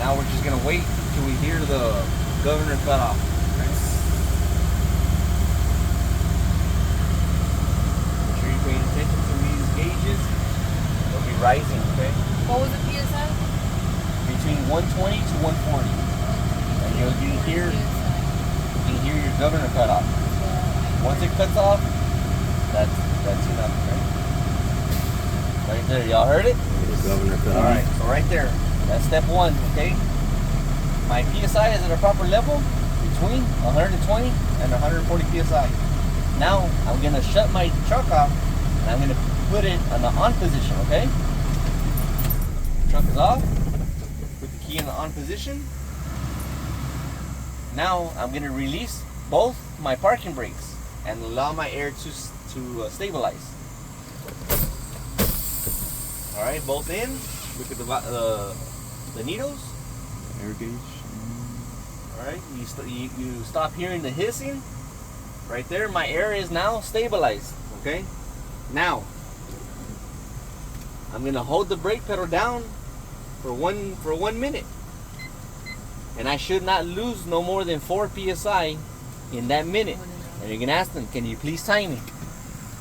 Now we're just gonna wait till we hear the governor cut off. Okay? Make sure you're paying attention to these gauges. They'll be rising, okay? What was the PSI? Between 120 to 140. And you can hear your governor cut off. Once it cuts off, that's enough, right? Right there, y'all heard it? The governor cut off. Alright, so right there, that's step one, okay? My PSI is at a proper level between 120 and 140 PSI. Now, I'm gonna shut my truck off and I'm gonna put it on the on position, okay? Truck is off, put the key in the on position. Now, I'm gonna release both my parking brakes and allow my air to stabilize. All right, both in. Look at the needles. Air gauge. All right, you stop hearing the hissing. Right there, my air is now stabilized. Okay. Now, I'm gonna hold the brake pedal down for 1 minute, and I should not lose no more than 4 psi in that minute. And you're gonna ask them, can you please time me?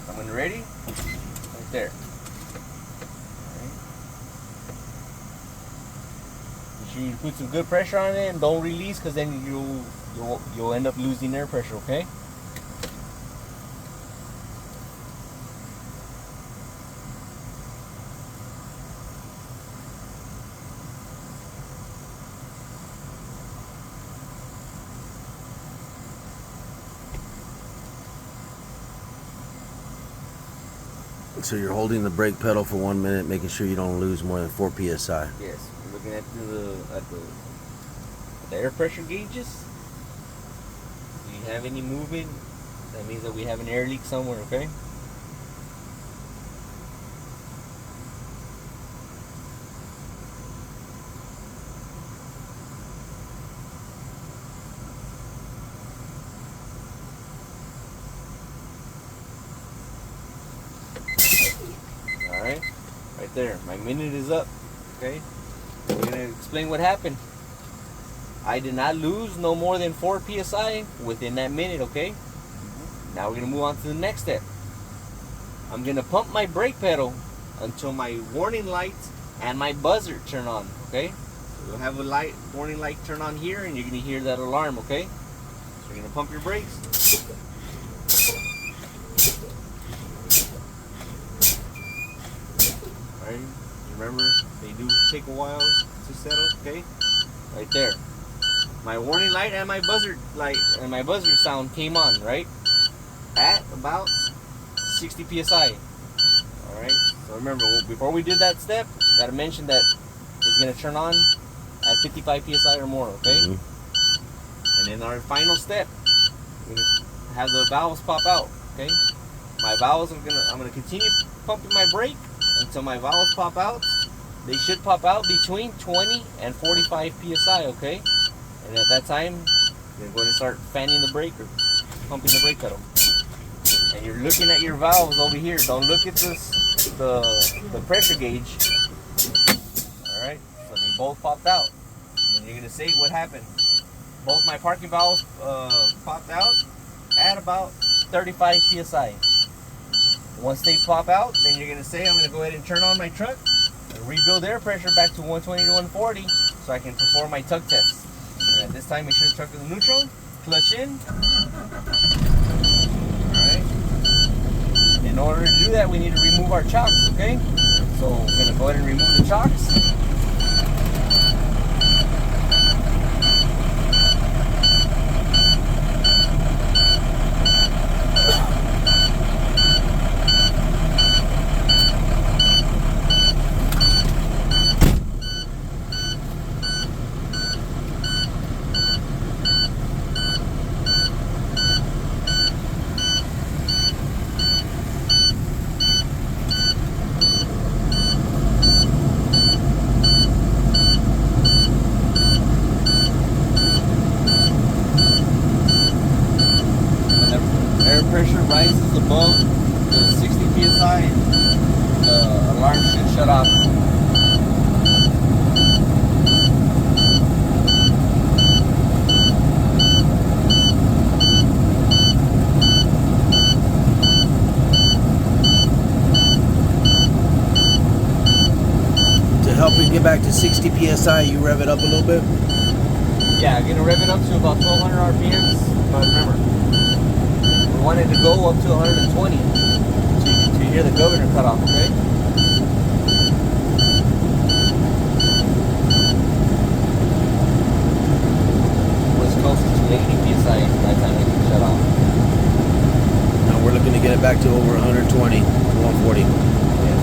Someone ready? Right there. Alright. Make sure you put some good pressure on it and don't release, because then you'll end up losing air pressure, okay? So you're holding the brake pedal for 1 minute, making sure you don't lose more than 4 psi. Yes, we're looking at the air pressure gauges. If you have any movement, that means that we have an air leak somewhere, okay? Alright, right there. My minute is up. Okay? We're gonna explain what happened. I did not lose no more than 4 psi within that minute, okay? Now we're gonna move on to the next step. I'm gonna pump my brake pedal until my warning light and my buzzer turn on, okay? So you'll have a warning light turn on here, and you're gonna hear that alarm, okay? So you're gonna pump your brakes. Alright, remember, they do take a while to settle, okay? Right there. My warning light and my buzzer light and my buzzer sound came on, right? At about 60 psi. Alright, so remember, before we did that step, gotta mention that it's gonna turn on at 55 psi or more, okay? And in our final step, we're gonna have the valves pop out, okay? My valves I'm gonna continue pumping my brake until my valves pop out. They should pop out between 20 and 45 psi, okay? And at that time, you're going to start fanning the brake or pumping the brake pedal. And you're looking at your valves over here. Don't look at the pressure gauge. Alright, so they both popped out. And you're going to say what happened. Both my parking valves popped out at about 35 psi. Once they pop out, then you're going to say, I'm going to go ahead and turn on my truck and rebuild air pressure back to 120 to 140 so I can perform my tug test. And at this time, make sure the truck is neutral, clutch in. Alright. In order to do that, we need to remove our chocks, okay? So we're going to go ahead and remove the chocks. Pressure rises above the 60 psi, the alarm should shut off. back to 60 psi, you rev it up a little bit. Yeah, I'm gonna rev it up to about 1200 RPMs. But remember, we want it to go up to 120 to hear the governor cut off, okay? Was close to 80 psi by the time it shut off. Now we're looking to get it back to over 120, 140. Yes.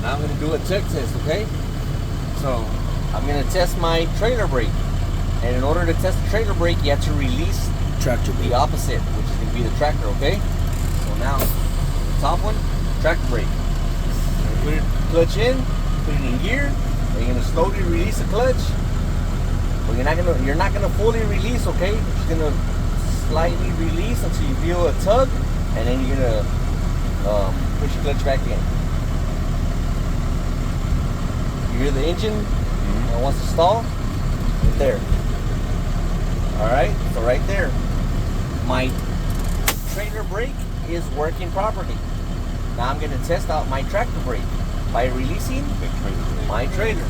I'm going to do a check test, okay? So, I'm going to test my trailer brake. And in order to test the trailer brake, you have to release Tractor the brake. opposite, which is going to be the tractor, okay? So now, the top one, tractor brake. Put it clutch in, put it in gear, and you're going to slowly release the clutch. But you're not gonna fully release, okay? You're just gonna slightly release until you feel a tug, and then you're gonna push your clutch back in. You hear the engine that wants to stall? Right there. Alright, so right there. My trailer brake is working properly. Now I'm gonna test out my tractor brake by releasing my trailer.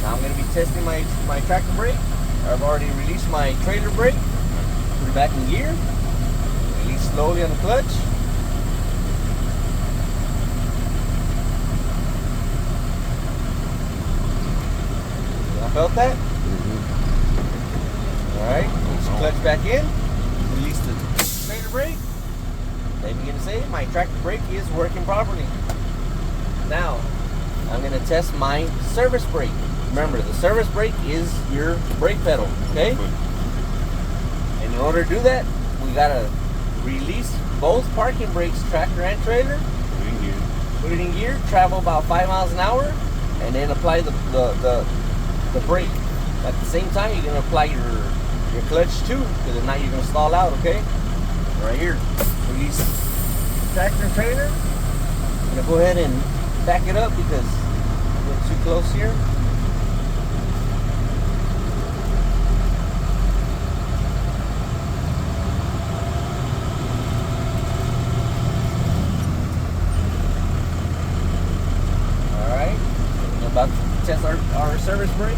Now I'm going to be testing my tractor brake. I've already released my trailer brake. Put it back in gear. Release slowly on the clutch. I felt that? Alright, put the clutch back in. Release the trailer brake. Then you're going to say my tractor brake is working properly. Now, I'm going to test my service brake. Remember, the service brake is your brake pedal, okay? And in order to do that, we gotta release both parking brakes, tractor and trailer. Put it in gear, travel about 5 miles an hour, and then apply the brake. At the same time, you're gonna apply your clutch too, because if not, you're gonna stall out, okay? Right here, release tractor and trailer. I'm gonna go ahead and back it up because we're too close here. About to test our service brake.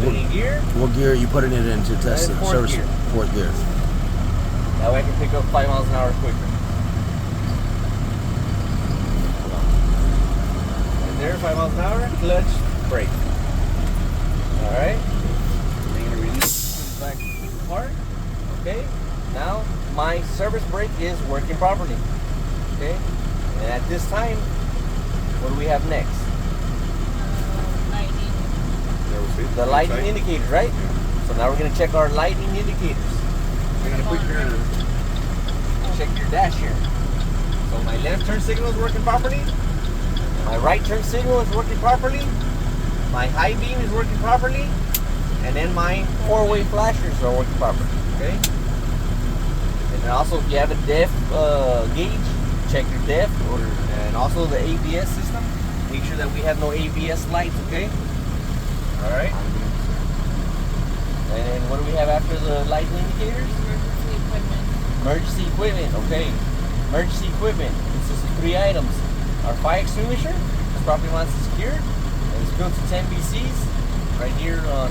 Put it in gear. What gear are you putting it in to test the service? Gear. Fourth gear. That way I can pick up 5 miles an hour quicker. And there, 5 miles an hour, clutch, brake. Alright. Then you're gonna release the back part. Okay. Now my service brake is working properly. Okay. And at this time, what do we have next? The lighting indicators, right? So now we're going to check our lighting indicators. We're going to put check your dash here. So my left turn signal is working properly. My right turn signal is working properly. My high beam is working properly. And then my four-way flashers are working properly. Okay? And then also, if you have a depth gauge, check your depth, and also the ABS system. Make sure that we have no ABS lights, okay? All right. And then what do we have after the light indicators? Emergency equipment. Emergency equipment, okay. Emergency equipment consists of 3 items. Our fire extinguisher, the property line is secured, and it's built to 10 BCs right here on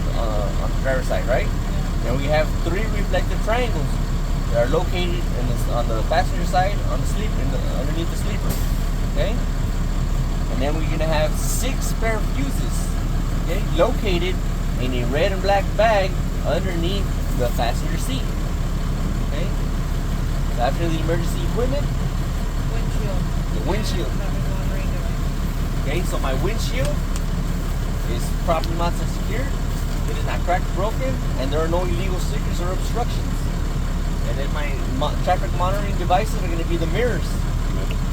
the driver's side, right? And we have 3 reflective triangles that are located on the passenger side on the underneath the sleeper, okay? And then we're gonna have 6 spare fuses, okay, located in a red and black bag underneath the passenger seat, okay? So after the emergency equipment, Windshield. the windshield. Okay, so my windshield is properly mounted and secured. It is not cracked or broken, and there are no illegal stickers or obstructions. And then my traffic monitoring devices are going to be the mirrors.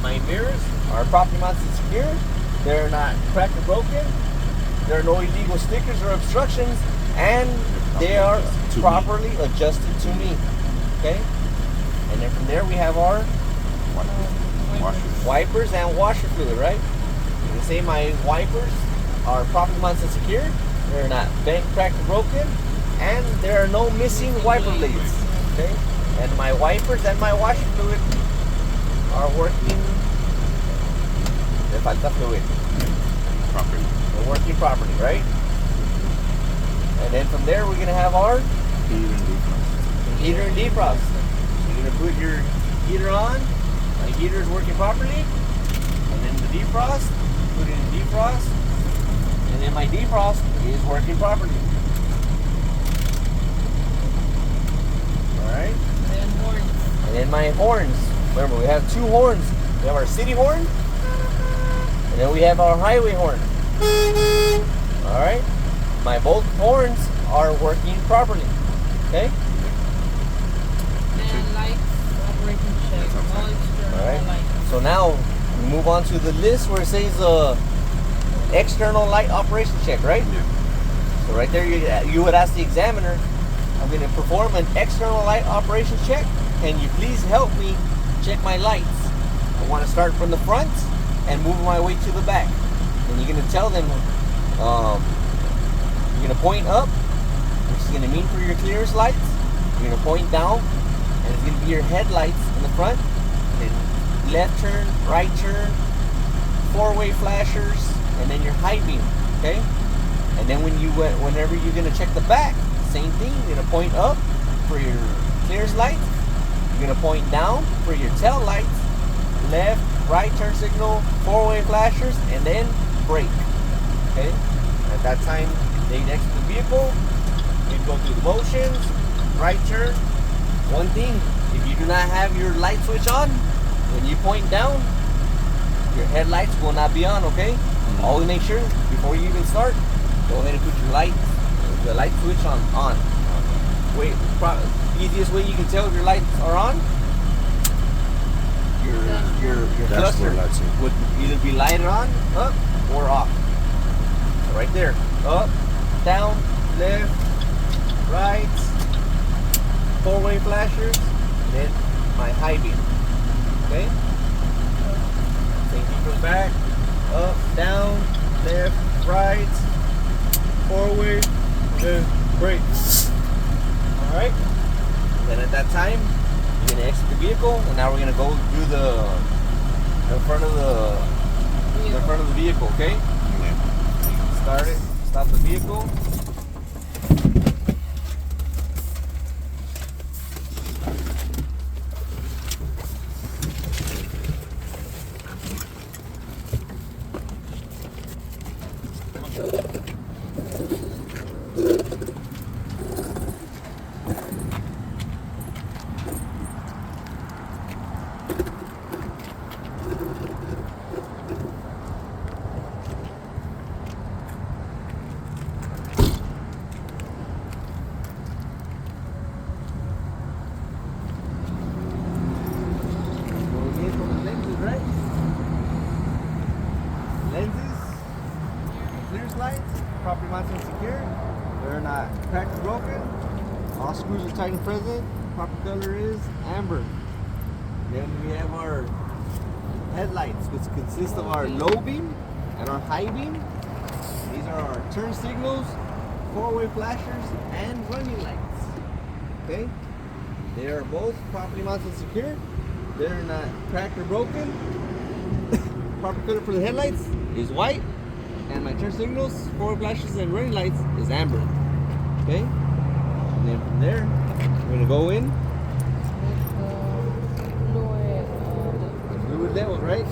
My mirrors are properly mounted and secured. They're not cracked or broken. There are no illegal stickers or obstructions, and they are properly adjusted to me. Okay? And then from there we have our wipers and washer fluid, right? You can say my wipers are properly mounted and secured. They're not bent, cracked, or broken, and there are no missing wiper blades. Okay? And my wipers and my washer fluid are working. Le falta fluid. Properly. They're working properly, right? And then from there we're gonna have our heater and defrost. You're gonna put your heater on. My heater is working properly, and then the defrost, put it in defrost, and then my defrost is working properly. All right. And horns. And then my horns. Remember, we have 2 horns. We have our city horn, and then we have our highway horn. All right. My both horns are working properly. Okay. And lights, operation check. All external Alright. lights. So now we move on to the list where it says external light operation check, right? Yeah. So right there you would ask the examiner, I'm going to perform an external light operation check. Can you please help me check my lights? I want to start from the front and move my way to the back. And you're going to tell them, you're going to point up, which is going to mean for your clearance lights. You're going to point down, and it's going to be your headlights in the front. And then left turn, right turn, 4-way flashers, and then your high beam, okay? And then whenever you're going to check the back, same thing. You're going to point up for your clearance lights. You're going to point down for your tail lights, left, right turn signal, 4-way flashers, and then brake, okay? At that time, they'd exit the vehicle. You'd go through the motions, right turn. One thing, if you do not have your light switch on, when you point down, your headlights will not be on, okay? Always make sure, before you even start, go ahead and put your the light switch on. Wait, easiest way you can tell if your lights are on, your cluster Dashboard lights, yeah. would either be lighted on, up, or off. So right there, up, down, left, right, 4-way flashers, then my high beam. Okay? Same thing from back, up, down, left, right, 4-way, then brake. Alright? Then at that time, you're gonna exit the vehicle, and now we're gonna go do the front of the vehicle, okay? Start it, stop the vehicle. Property mounted and secure. They're not cracked or broken. All screws are tight and present. Proper color is amber. Then we have our headlights, which consist of our low beam and our high beam. These are our turn signals, four-way flashers, and running lights. Okay? They are both properly mounted and secured. They're not cracked or broken. Proper color for the headlights is white, and my turn signals, four-way flashers, and running lights is amber. Okay? And then from there, we're gonna go in. The fluid levels, right?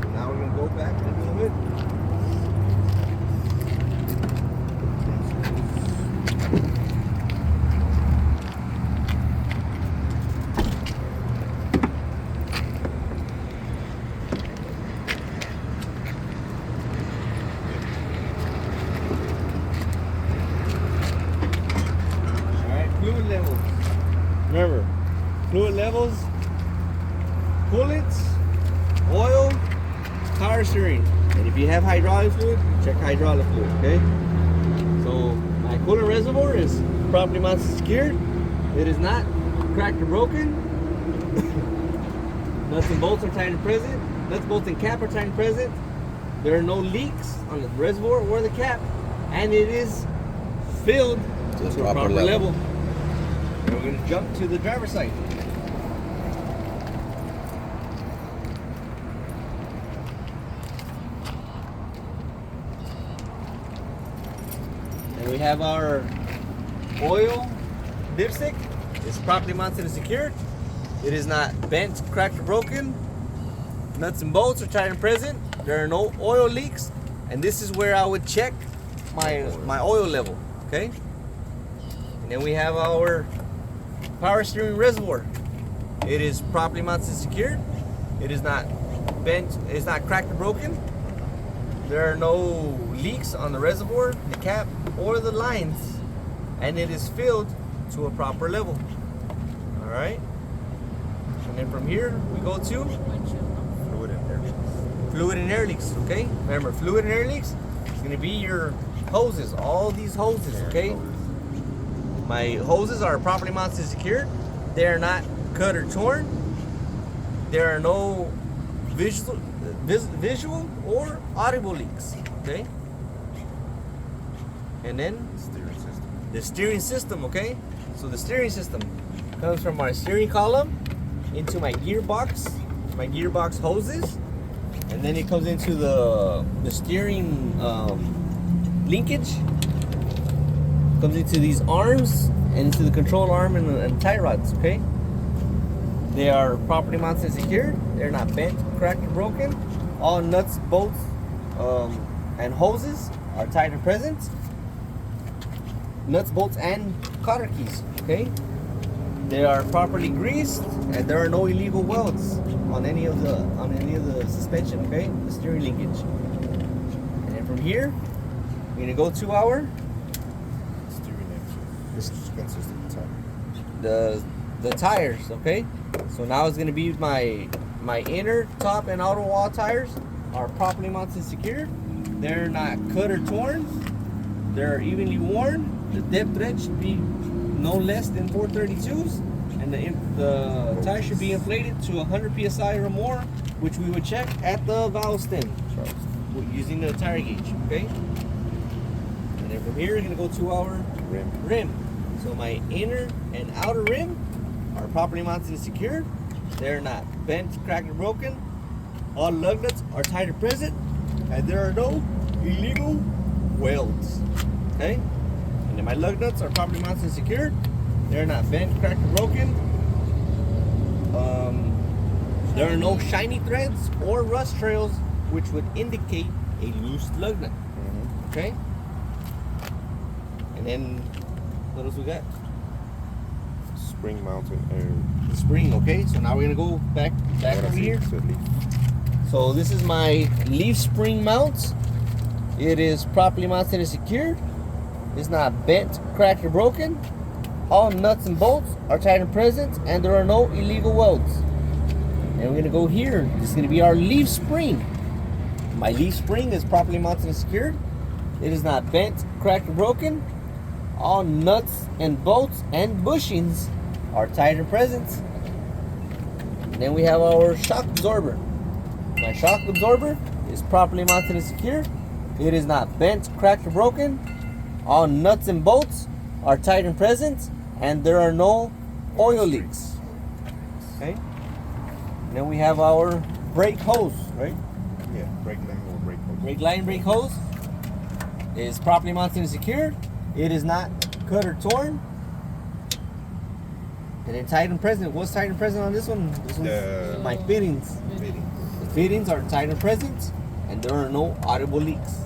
So now we're gonna go back a little bit. Fluid levels. Remember, fluid levels, coolants, oil, power steering. And if you have hydraulic fluid, check hydraulic fluid, okay? So my coolant reservoir is properly mounted and secured. It is not cracked or broken. Nuts and bolts are tight and present. Nuts, bolts, and cap are tight and present. There are no leaks on the reservoir or the cap. And it is filled to a proper level. And we're going to jump to the driver's side. And we have our oil dipstick. It's properly mounted and secured. It is not bent, cracked, or broken. Nuts and bolts are tight and present. There are no oil leaks. And this is where I would check my oil level, okay? And then we have our power steering reservoir. It is properly mounted and secured. It is not bent, it's not cracked or broken. There are no leaks on the reservoir, the cap, or the lines. And it is filled to a proper level. Alright? And then from here, we go to Fluid and air leaks. fluid and air leaks, okay? Remember, fluid and air leaks is gonna be your hoses, all these hoses, okay? My hoses are properly mounted and secured. They are not cut or torn. There are no visual or audible leaks, okay? And then Steering system. the steering system, okay? So the steering system comes from my steering column into my gearbox hoses, and then it comes into the steering linkage. Comes into these arms and into the control arm and tie rods, okay? They are properly mounted and secured. They're not bent, cracked, or broken. All nuts, bolts, and hoses are tight and present. Nuts, bolts, and cotter keys, okay? They are properly greased, and there are no illegal welds on any of the suspension, okay? The steering linkage. And then from here, we're gonna go to our This consists of the tire. the tires, okay? So now it's gonna be my inner, top, and outer wall tires are properly mounted and secured. They're not cut or torn. They're evenly worn. The depth thread should be no less than 432s, and the tire should be inflated to 100 psi or more, which we would check at the valve stem using the tire gauge, okay? And then from here, we're gonna go to our rim. So my inner and outer rim are properly mounted and secured. They're not bent, cracked, or broken. All lug nuts are tight and present, and there are no illegal welds. Okay? And then my lug nuts are properly mounted and secured. They're not bent, cracked, or broken. There are no shiny threads or rust trails, which would indicate a loose lug nut. Okay? And then what else we got? Spring mounted air. The spring, okay? So now we're gonna go back over here. So this is my leaf spring mount. It is properly mounted and secured. It's not bent, cracked, or broken. All nuts and bolts are tight and present, and there are no illegal welds. And we're gonna go here. This is gonna be our leaf spring. My leaf spring is properly mounted and secured. It is not bent, cracked, or broken. All nuts and bolts and bushings are tight and present. And then we have our shock absorber. My shock absorber is properly mounted and secure. It is not bent, cracked, or broken. All nuts and bolts are tight and present, and there are no oil leaks. Okay. And then we have our brake hose, right? Yeah, brake line or brake hose. Brake line, brake hose is properly mounted and secured. It is not cut or torn. And then tight and present. What's tight and present on this one? This one's my fittings. Fitting. The fittings are tight and present, and there are no audible leaks.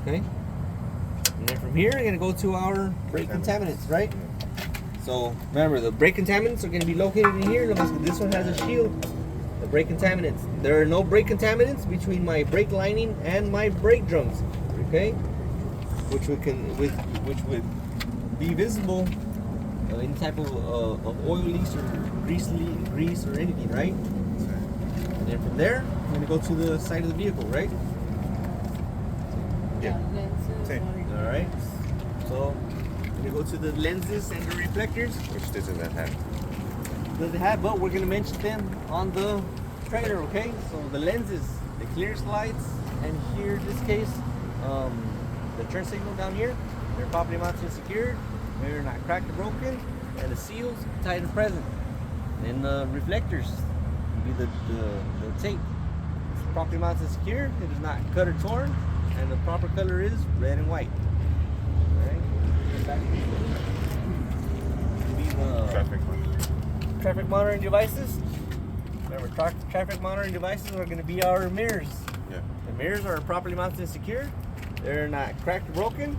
Okay. And then from here, we're gonna go to our brake contaminants, right? So remember, the brake contaminants are gonna be located in here. Notice that this one has a shield. The brake contaminants. There are no brake contaminants between my brake lining and my brake drums. Okay. Which would be visible. Any type of oil leaks or grease or anything, right? And then from there, I'm gonna go to the side of the vehicle, right? Yeah. Lenses, Same. water- All right. So I'm gonna go to the lenses and the reflectors. Which doesn't that have? Doesn't have, but we're gonna mention them on the trailer, okay? So the lenses, the clear slides, and here in this case, the turn signal down here, they're properly mounted and secured. They're not cracked or broken, and the seals tight and present. And the reflectors would be the tape. It's properly mounted and secured. It is not cut or torn, and the proper color is red and white. All right. Back to be the Traffic one. traffic monitoring devices. Remember, traffic monitoring devices are going to be our mirrors. Yeah. The mirrors are properly mounted and secured. They're not cracked or broken.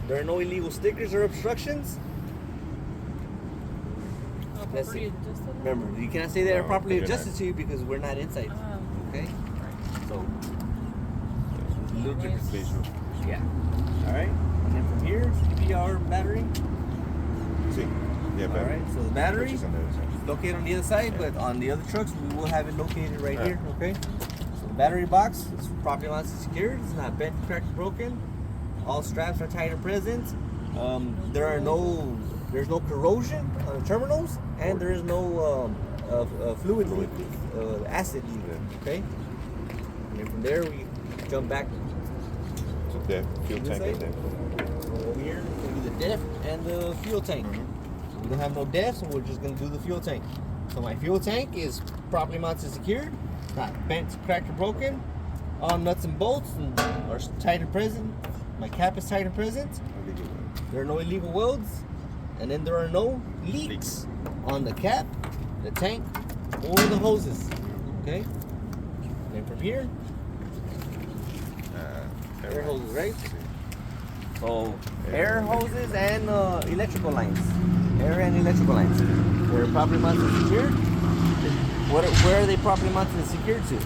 There are no illegal stickers or obstructions. Oh, That's properly it. adjusted? Remember, you cannot say they are No, properly they're adjusted not. to you because we're not inside. Okay? So, it's a little different. Visual. Yeah. Alright. And then from here should be our battery. See? Yeah, but Alright, so the battery. which is on the other side. Located on the other side, but on the other trucks we will have it located right here, okay? So the battery box is properly mounted and secured. It's not bent, cracked, or broken. All straps are tight and present. There's no corrosion on the terminals, and there is no fluid leak, acid leak, okay? And then from there we jump back So the fuel This tank is side? there. over here to the def and the fuel tank. We don't have no def, so we're just gonna do the fuel tank. So my fuel tank is properly mounted and secured, not bent, cracked, or broken. All nuts and bolts are tight and present. My cap is tight and present. Illegal one. There are no illegal welds, and then there are no leaks on the cap, the tank, or the hoses. Okay. And then from here, air hoses, right? So air hoses and electrical lines. Air and electrical lines. They're properly mounted and secured. Where are they properly mounted and secured to?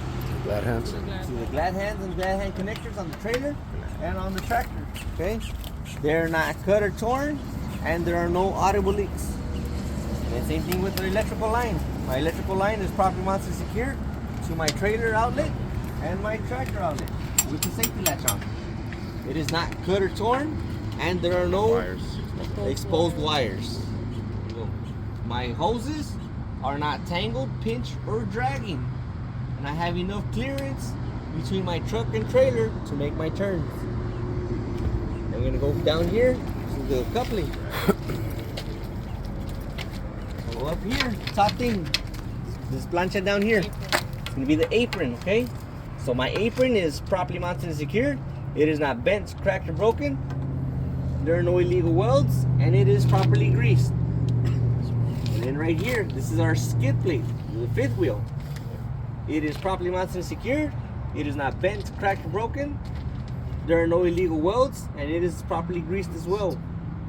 Glad hands. To the glad hands and glad hand connectors on the trailer and on the tractor. Okay? They're not cut or torn, and there are no audible leaks. And then same thing with the electrical line. My electrical line is properly mounted and secured to my trailer outlet and my tractor outlet with the safety latch on. It is not cut or torn, and there are no Wires. exposed wires. So, my hoses are not tangled, pinched, or dragging, and I have enough clearance between my truck and trailer to make my turns. I'm gonna go down here to the coupling. So up here, top thing, this plancha down here. It's gonna be the apron, okay? So my apron is properly mounted and secured. It is not bent, cracked, or broken. There are no illegal welds, and it is properly greased. And then right here, this is our skid plate, the fifth wheel. It is properly mounted and secured. It is not bent, cracked, or broken. There are no illegal welds, and it is properly greased as well.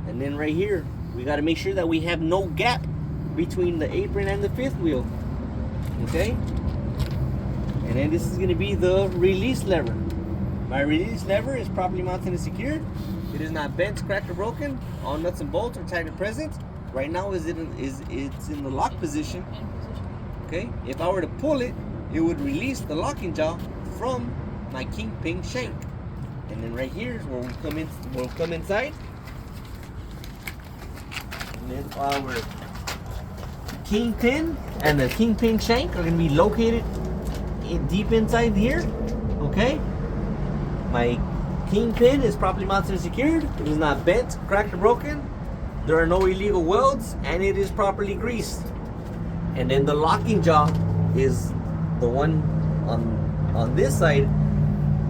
And then right here, we got to make sure that we have no gap between the apron and the fifth wheel. Okay? And then this is going to be the release lever. My release lever is properly mounted and secured. It is not bent, cracked, or broken. All nuts and bolts are tight and present. Right now, it's in the lock position. Okay? If I were to pull it, it would release the locking jaw from my kingpin shank. And then right here is where we'll come inside. And then our kingpin and the kingpin shank are going to be located deep inside here. Okay. My kingpin is properly mounted and secured. It is not bent, cracked, or broken. There are no illegal welds, and it is properly greased. And then the locking jaw is the one on this side.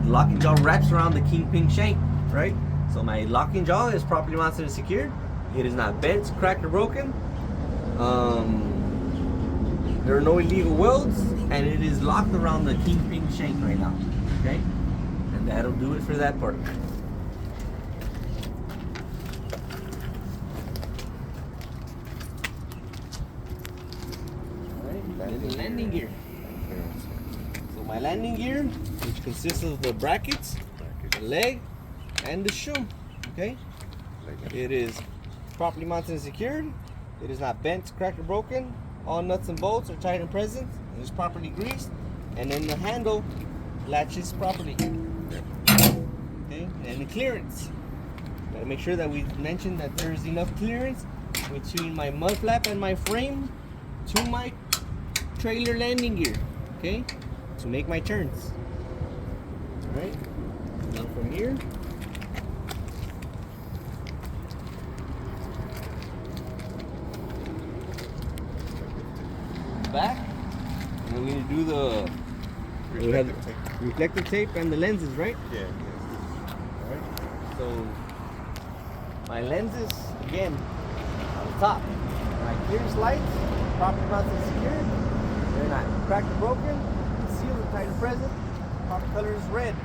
The locking jaw wraps around the kingpin shank, right? So my locking jaw is properly mounted and secured. It is not bent, cracked, or broken. There are no illegal welds, and it is locked around the kingpin shank right now. Okay, and that'll do it for that part. Alright, then the landing gear. So my landing gear, which consists of the brackets, the leg, and the shoe. Okay, it is properly mounted and secured. It is not bent, cracked, or broken. All nuts and bolts are tight and present. It is properly greased, and then the handle latches properly. Okay, and the clearance. Gotta make sure that we mention that there's enough clearance between my mud flap and my frame to my trailer landing gear. Okay, to make my turns. All right. Now from here. Back, and we're gonna do the Reflective tape. reflective tape and the lenses, right? Yeah. Alright. So my lenses again on the top. My clearance lights, properly mounted and secured. They're not cracked or broken. Sealed and tight and present. Proper color is red.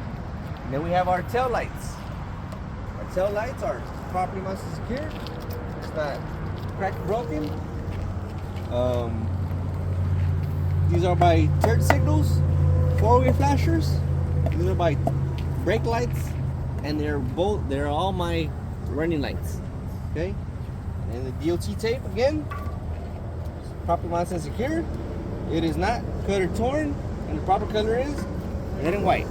And then we have our tail lights. Our tail lights are properly mounted and secured. It's not cracked or broken. These are by turn signals, four-way flashers. These are by brake lights, and they're all my running lights. Okay, and the DOT tape again, properly mounted and secured. It is not cut or torn, and the proper color is red and white.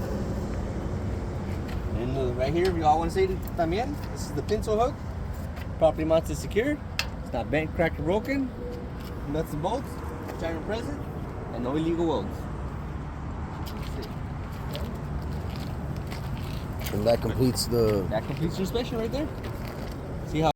And right here, if you all want to say it también, this is the pinto hook, properly mounted and secured. It's not bent, cracked, or broken. Nuts and bolts, tight and present. And no illegal welds. And that completes the That completes your inspection right there.